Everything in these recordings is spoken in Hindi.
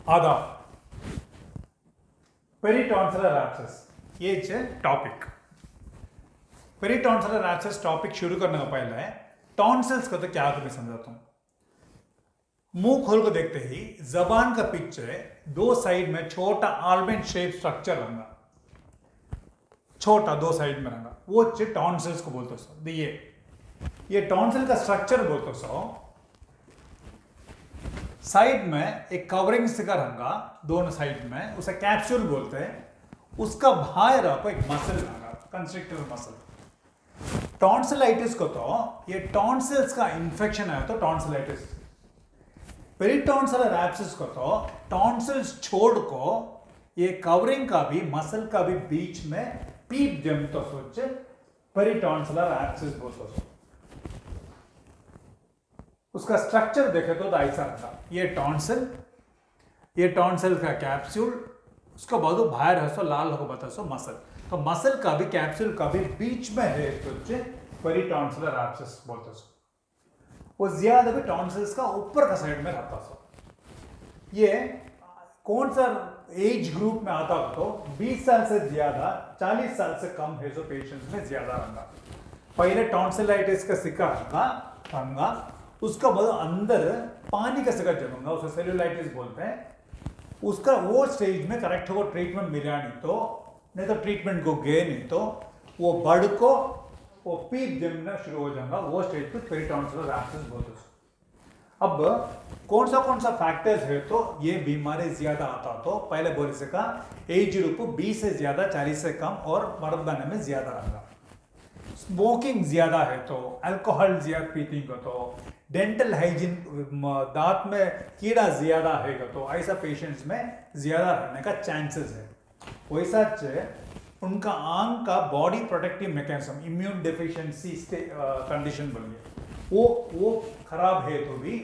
आदाब। पेरिटॉन्सिलर एब्सेस ये टॉपिक। पेरिटॉन्सिलर एब्सेस टॉपिक शुरू करने का पहले टॉन्सिल्स का तो क्या होता है मैं समझाता हूँ। मुंह खोल को देखते ही जबान का पीछे दो साइड में छोटा आलमंड शेप स्ट्रक्चर रहेगा, छोटा दो साइड में रहेगा, वो टॉन्सिल्स को बोलते सो। ये टॉन्सिल का स्ट्रक्चर बोलते सो। साइड में एक कवरिंग स्टिकर रहेगा दोनों साइड में, उसे कैप्सूल बोलते हैं। उसका बाहर आपको एक मसल रहेगा, कंस्ट्रिक्टर मसल। टॉन्सिलाइटिस को तो ये टॉन्सिल्स का इंफेक्शन है तो टॉन्सिलाइटिस। पेरिटॉन्सिलर एब्सेस को तो टॉन्सिल्स छोड़ को ये कवरिंग का भी मसल का भी बीच में पीप जमतो सोचे पेरिटॉन्सिलर एब्सेस बोलते हैं। उसका स्ट्रक्चर देखे तो ऐसा था। ये टॉन्सिल का कैप्सूल, उसका बाद बाहर है सो लाल हो बता सो मसल। तो मसल का भी कैप्सूल का भी बीच में है तो पेरिटॉन्सिलर एब्सेस बोलते सो। वो ज्यादा भी टॉन्सिल्स का ऊपर का साइड में रहता सो। ये कौन सा एज ग्रुप में आता तो 20 साल से ज्यादा 40 साल से कम है जो पेशेंट्स में ज्यादा रहता। पहले टॉन्सिलाइटिस का शिकार रहगा, उसका बाद अंदर पानी का शिकार जमूंगा, उसे सेल्यूलाइटिस बोलते हैं। उसका वो स्टेज में करेक्ट हो ट्रीटमेंट मिला नहीं तो ट्रीटमेंट को गए नहीं तो वो बढ़ को वो पीप जमना शुरू हो जाएगा, वो स्टेज पे पेरिटॉन्सिलर एब्सेस बोलते हैं। अब कौन सा फैक्टर्स है तो ये बीमारी ज्यादा आता तो पहले बोले से का एज ग्रुप 20 से ज्यादा 40 से कम और मर्दाना में ज्यादा रहेगा। स्मोकिंग ज्यादा है तो, अल्कोहल ज्यादा पीते हो तो, डेंटल हाइजीन दांत में कीड़ा ज्यादा है तो ऐसा पेशेंट्स में ज्यादा रहने का चांसेस है। वैसा उनका आंग का body protective mechanism immune deficiency condition बन गया, वो खराब है तो भी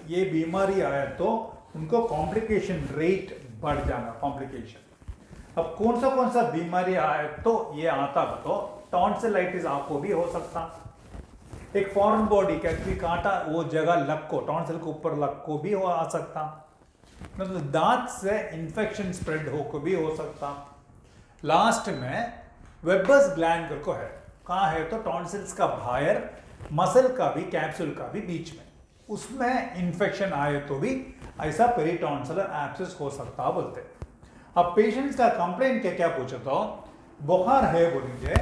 ये बीमारी आया तो उनको कॉम्प्लिकेशन रेट बढ़ जाना कॉम्प्लिकेशन। अब कौन सा बीमारी आया तो ये आता तो टॉन्सिलाइटिस आपको भी हो सकता। एक फॉरेन बॉडी का कांटा वो जगह लग को टॉन्सिल के ऊपर लग को भी आ सकता, मतलब दांत से इंफेक्शन स्प्रेड हो को भी हो सकता। लास्ट में वेबर्स ग्लैंड को है, कहाँ है तो टॉन्सिल्स का बाहर मसल का भी कैप्सूल का भी बीच में, उसमें इंफेक्शन आए तो भी ऐसा पेरिटॉन्सिलर एब्सेस हो सकता बोलते। अब पेशेंट्स का कंप्लेंट क्या पूछा तो बुखार है बोलेंगे,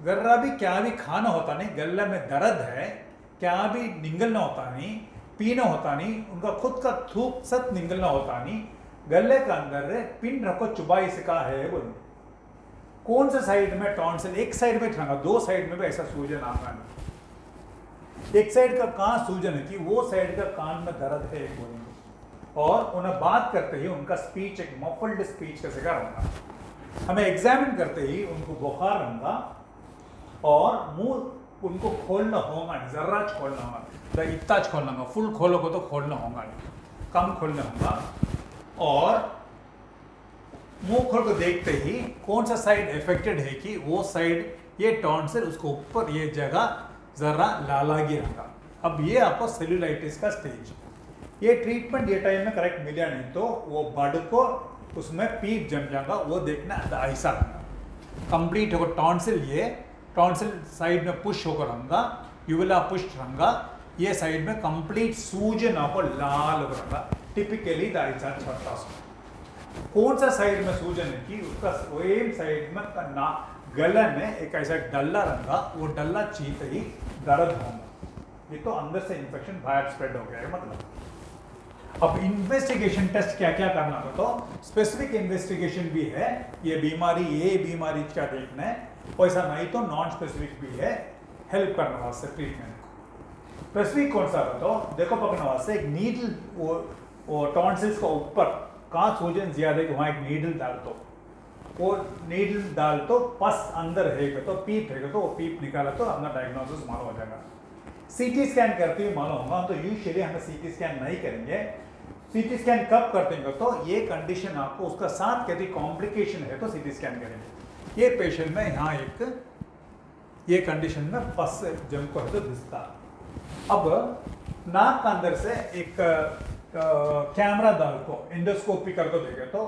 गर्रा भी क्या भी खाना होता नहीं, गले में दर्द है क्या भी निगलना होता नहीं, पीना होता नहीं, उनका खुद का थूक सत निगलना होता नहीं, गले का अंदर पिन रखो चुबाई से का है बोले। कौन सा साइड में टॉन्सिल, एक साइड में ठंगा, दो साइड में भी ऐसा सूजन आता है। एक साइड का कहाँ सूजन है कि वो साइड का कान में दर्द है बोलेंगे, और उन्हें बात करते ही उनका स्पीच एक मफल्ड स्पीच का शिकार होगा। हमें एग्जामिन करते ही उनको बुखार रहूंगा और मुंह उनको खोलना होगा नहीं, जर्रा खोलना होगा, इतना खोलना होगा, फुल खोलो को तो खोलना होगा नहीं, कम खोलना होगा। और मुंह खोल को देखते ही कौन सा साइड इफेक्टेड है कि वो साइड ये टॉन्सिल उसको ऊपर ये जगह जरा लालागी रहेगा। अब ये आपको सेल्यूलाइटिस का स्टेज, ये ट्रीटमेंट ये टाइम में करेक्ट मिला नहीं तो वो बढ़ को उसमें पीप जम जाएगा, वो देखना ऐसा कंप्लीट होगा। टॉन्सिल साइड में पुश होकर रहूंगा, यूविला पुश रहूंगा, ये साइड में कंप्लीट सूजन आपको लाल होगा। टिपिकली ऐसा छोटा सा कौन सा साइड में सूजन है कि उसका सेम साइड में ना गले में एक ऐसा डल्ला रहूंगा, वो डल्ला चीते ही दर्द होगा, ये तो अंदर से इंफेक्शन बाहर स्प्रेड हो गया है मतलब। अब इन्वेस्टिगेशन टेस्ट क्या क्या करना था तो स्पेसिफिक इन्वेस्टिगेशन भी है, ये बीमारी क्या देखना है, वैसा नहीं तो नॉन स्पेसिफिक भी है हेल्प करने वास्ते ट्रीटमेंट को। स्पेसिफिक कौन सा तो देखो पकड़ने वास्ते एक नीडल वो टॉन्सिल्स का ऊपर कहाँ सूजन ज्यादा है कि वहाँ एक नीडल डाल दो, वो नीडल डाल तो पस अंदर है तो पीप है तो वो पीप निकाला तो अपना डायग्नोसिस मालूम हो जाएगा। सीटी स्कैन करते हुए मालूम होगा, तो यूजुअली हम सीटी स्कैन नहीं करेंगे। सीटी स्कैन कब करते हैं तो ये कंडीशन आपको उसका साथ कहती कॉम्प्लिकेशन है तो सीटी स्कैन करेंगे। ये पेशेंट में यहाँ एक ये कंडीशन में पस जम को है तो दिखता। अब नाक के अंदर से एक कैमरा डाल को एंडोस्कोपी करके देखे तो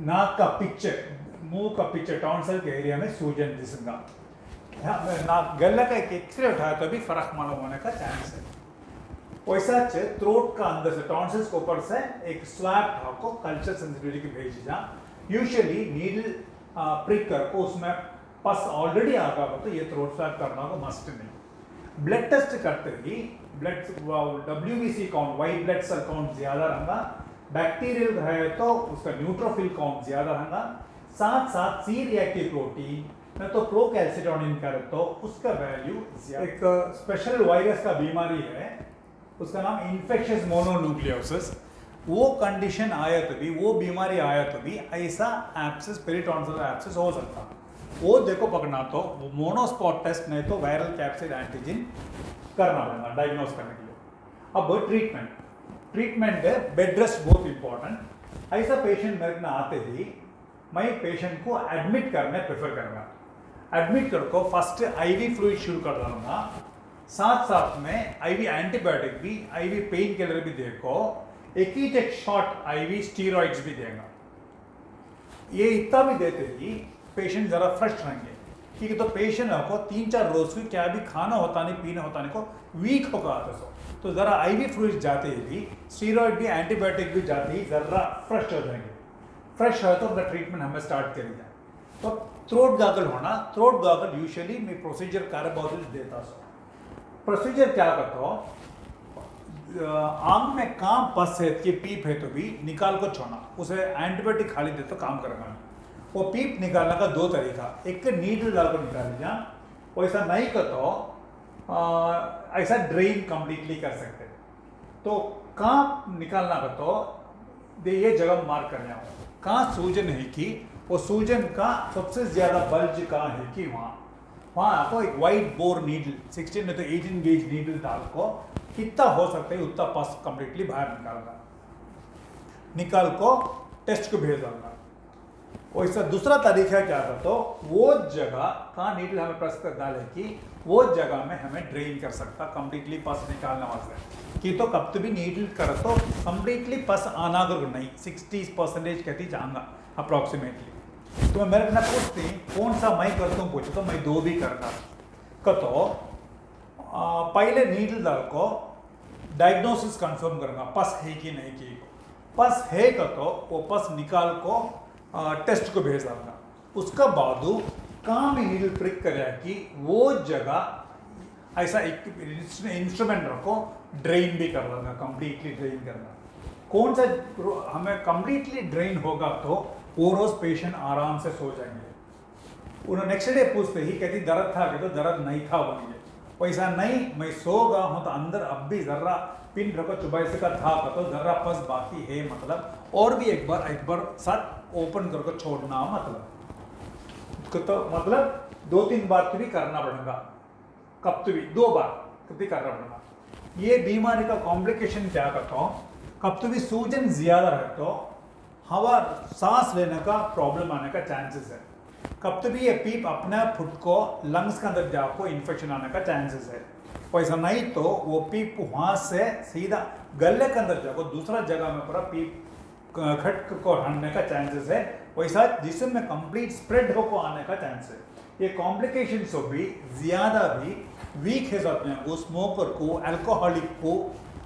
नाक का पिक्चर, मुंह का पिक्चर, टॉन्सिल के एरिया में सूजन दिखेगा। नाक गले का एक एक्सरे उठाया तो भी फर्क मालूम होने का चांस है। वैसा थ्रोट का अंदर से टॉन्सिल्स के ऊपर से एक स्वैब आपको कल्चर सेंसिटिविटी की भेजी जा। यूजुअली नीडल प्रिक करके उसमें पस ऑलरेडी आ गया तो ये थ्रोट स्वैब करना को मस्ट नहीं। ब्लड टेस्ट करते ही blood WBC count, white blood cell count ज्यादा रहेगा, बैक्टीरियल है तो उसका न्यूट्रोफिल काउंट ज्यादा रहेगा, साथ साथ सी रिएक्टिव प्रोटीन न तो प्रोकैल्सिटोनिन करे तो उसका वैल्यू। एक स्पेशल वायरस का बीमारी है, उसका नाम इन्फेक्शियस मोनोन्यूक्लियोसिस। वो कंडीशन आया तो भी, वो बीमारी आया तो भी ऐसा एब्सेस, पेरिटॉन्सिल एब्सेस हो सकता। वो देखो पकड़ना तो मोनोस्पॉट टेस्ट नहीं तो वायरल कैप्सिड एंटीजन करना पड़ेगा डायग्नोज करने के लिए। अब ट्रीटमेंट है बेड रेस्ट बहुत इंपॉर्टेंट। ऐसा पेशेंट मेरे में आते ही मैं पेशेंट को एडमिट करने प्रेफर करूँगा। एडमिट करको फर्स्ट IV फ्लूइड शुरू कर दूंगा, साथ साथ में IV एंटीबायोटिक भी, IV पेन किलर भी देखो, एक शॉट IV स्टीरॉइड्स भी देगा। ये इतना भी देते ही पेशेंट जरा फ्रेश रहेंगे, ठीक है। तो पेशेंट आपको 3-4 रोज की क्या भी खाना होता नहीं, पीना होता नहीं को वीक होगा आता तो जरा IV फ्लूइड जाते ही भी, स्टीरॉइड भी, एंटीबायोटिक भी जाते ही जरा फ्रेश हो जाएंगे। फ्रेश हो तो अपना ट्रीटमेंट हमें स्टार्ट करेंगे। तो थ्रोट गागल होना, थ्रोट गागल यूजुअली मैं प्रोसीजर कार्बोदल देता सो। प्रोसीजर क्या करता हो, आंख में काम पस है कि पीप है तो भी निकाल को छोड़ना, उसे एंटीबायोटिक खाली दे तो काम करेगा। वो पीप निकालने का 2 तरीका, एक नीडल डालकर निकाल जा, वैसा नहीं कर तो ऐसा ड्रेन कंप्लीटली कर सकते। तो कहाँ निकालना का तो ये जगह मार्क करने आओ, कहाँ सूजन है कि वो सूजन का सबसे ज्यादा बल्ज कहाँ है कि वहाँ आपको एक वाइट बोर नीडल 16 नहीं तो 18 गेज नीडल डाल को कितना हो सकता है उतना पस कंप्लीटली बाहर निकाल को टेस्ट को भेज दूंगा। और इसका दूसरा तरीका क्या था तो वो जगह कहाँ नीडल हमें प्रेस कर डाले कि वो जगह में हमें ड्रेन कर सकता कंप्लीटली पस निकालना वास्ते कि तो कब तो भी नीडल कर तो कंप्लीटली पस आना कर नहीं 60% कहती जाऊंगा अप्रॉक्सीमेटली। तो मेरे को पूछती कौन सा मैं करता हूँ पूछो तो मैं 2 भी करता तो पहले नीडल डाल को डायग्नोसिस कंफर्म करूँगा पस है कि नहीं की। पस है का तो वो पस निकाल को टेस्ट को भेज दूंगा। उसका बाद कहाँ में नीडल प्रिक करेगा कि वो जगह ऐसा एक इंस्ट्रूमेंट रखो ड्रेन भी कर दूंगा, कंप्लीटली ड्रेन करना। कौन सा हमें कंप्लीटली ड्रेन होगा तो वो रोज पेशेंट आराम से सो जाएंगे। उन्होंने नेक्स्ट डे पूछते ही कहती दर्द था कि तो दर्द नहीं था बोलेंगे, वैसा नहीं मैं सो गया हूँ तो अंदर अब भी जर्रा पिन रखो चुबाई से का था तो जर्रा पस बाकी है मतलब, और भी एक बार साथ ओपन करके छोड़ना मतलब तो मतलब 2-3 बार तो भी करना पड़ेगा, कब तो भी 2 बार तो भी करना पड़ेगा। ये बीमारी का कॉम्प्लिकेशन क्या करता हूँ, कब तो भी सूजन ज्यादा है तो हवा सांस लेने का प्रॉब्लम आने का चांसेस है। कब तो भी ये पीप अपने फुट को लंग्स के अंदर जाको इन्फेक्शन आने का चांसेस है। वैसा नहीं तो वो पीप वहाँ से सीधा गले के अंदर जाको दूसरा जगह में पूरा पीप खट को हटने का चांसेस है। वैसा जिसम में कंप्लीट स्प्रेड होको आने का चांस है। ये कॉम्प्लिकेशन से भी ज़्यादा भी वीक है जाते हैं वो स्मोकर को, अल्कोहलिक को,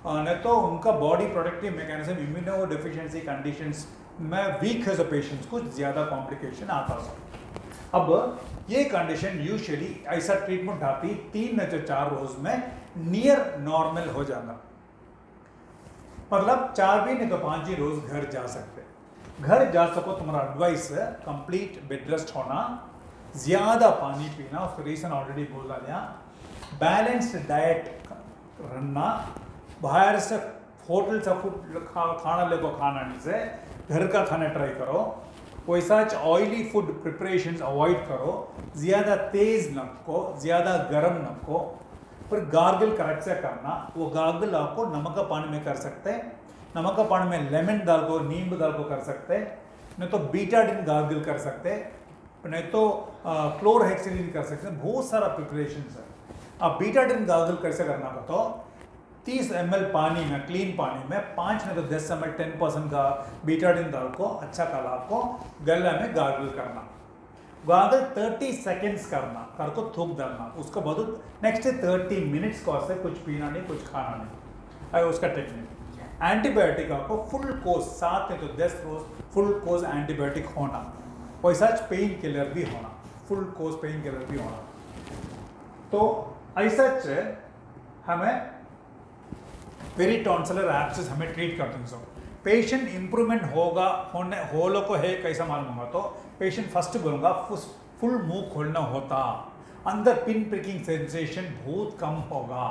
नहीं तो उनका body protective mechanism immuno deficiency conditions में वीक है जो पेशेंट्स को ज़्यादा कॉम्प्लिकेशन आता है। अब ये कंडीशन यूजुअली ऐसा ट्रीटमेंट आती 3 से 4 रोज में नियर नॉर्मल हो जाना, मतलब 4 भी नहीं तो 5 ही रोज घर जा सकते। घर जा सको तुम्हारा एडवाइस है कंप्लीट बेड रेस्ट होना, ज़्यादा पानी पीना, उसका रीज़न ऑलरेडी बोला दिया, बैलेंस्ड डाइट रखना, बाहर से होटल से फूड खाना लेको खाना नहीं से घर का खाना ट्राई करो, वैसा ऑयली फूड प्रिपरेशंस अवॉइड करो, ज़्यादा तेज़ नपको, ज़्यादा गर्म नपको, पर गार्गल करेक्ट से करना। वो गार्गल आपको नमक का पानी में कर सकते हैं, नमक का पानी में लेमन डाल को, नींबू डाल को कर सकते हैं, नहीं तो बीटाडिन गार्गल कर सकते हैं, नहीं तो क्लोरहेक्सिलिन कर सकते हैं। बहुत सारा प्रिपरेशंस है। अब बीटाडिन गार्गल कैसे करना का तो 30 ml पानी में, क्लीन पानी में 5 नहीं तो 10 ml 10% का बीटाडिन डाल को अच्छा काला आपको गले में गार्गल करना। गार्गल 30 सेकेंड्स करना, कर को थूक डालना, उसको बाद नेक्स्ट 30 मिनट्स को से कुछ पीना नहीं, कुछ खाना नहीं। अरे उसका टेक्निक एंटीबायोटिक आपको फुल कोर्स 7 नहीं तो 10 रोज फुल कोर्स एंटीबायोटिक होना, वैसा पेन किलर भी होना, फुल कोर्स पेन किलर भी होना। तो ऐसा हमें पेरिटॉन्सिलर एब्सेस हमें ट्रीट करते हैं। सो पेशेंट इंप्रूवमेंट होगा होलो को है कैसा मालूम होगा तो पेशेंट फर्स्ट बोलूँगा फुल मुंह खोलना होता, अंदर पिन प्रिकिंग सेंसेशन बहुत कम होगा,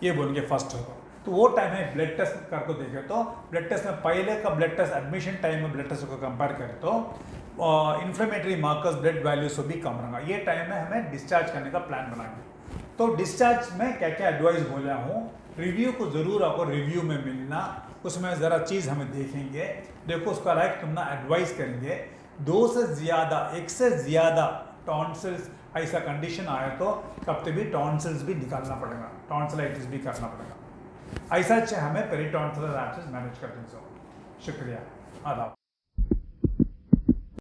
ये बोलेंगे फर्स्ट होगा। तो वो टाइम में ब्लड टेस्ट करके देखे तो ब्लड टेस्ट में पहले का ब्लड टेस्ट एडमिशन टाइम में ब्लड टेस्ट को कंपेयर करें तो इन्फ्लेमेटरी मार्कर्स ब्लड वैल्यूज भी कम रहेगा। ये टाइम में हमें डिस्चार्ज करने का प्लान बनाएंगे। तो डिस्चार्ज में क्या क्या एडवाइस बोला हूँ, रिव्यू को ज़रूर आपको रिव्यू में मिलना, उसमें ज़रा चीज़ हमें देखेंगे, देखो उसका लाइक तुम ना एडवाइस करेंगे। 2 से ज़्यादा 1 से ज़्यादा टॉन्सिल्स ऐसा कंडीशन आए तो कब तक भी टॉन्सिल्स भी निकालना पड़ेगा, टॉन्सिलाइटिस भी करना पड़ेगा। ऐसा हमें पेरिटॉन्सिलर एब्सेस मैनेज करते हैं। शुक्रिया, आदाब।